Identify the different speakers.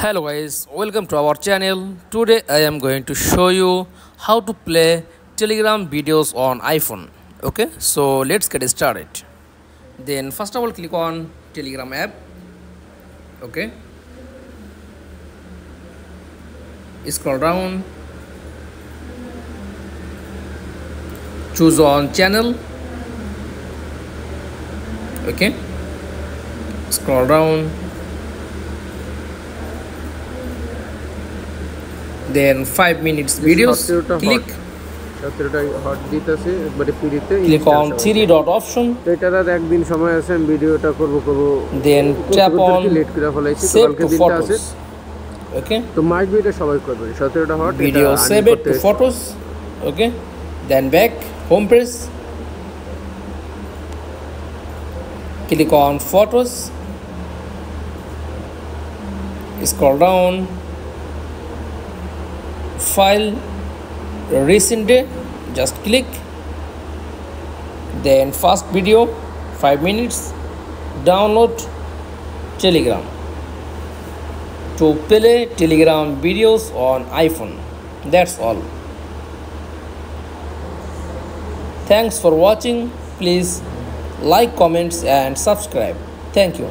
Speaker 1: Hello guys, welcome to our channel. Today I am going to show you how to play Telegram videos on iPhone. Okay, so let's get started. Then first of all, click on Telegram app. Okay, scroll down, choose on channel. Okay, scroll down, then 5 minutes videos. Click on three dot option, then tap on save to photos. Okay, video save it to photos. Okay, then back home page, click on photos, scroll down, file, recent day, just click, then first video 5 minutes, download Telegram to play Telegram videos on iPhone. That's all. Thanks for watching. Please like, comments and subscribe. Thank you.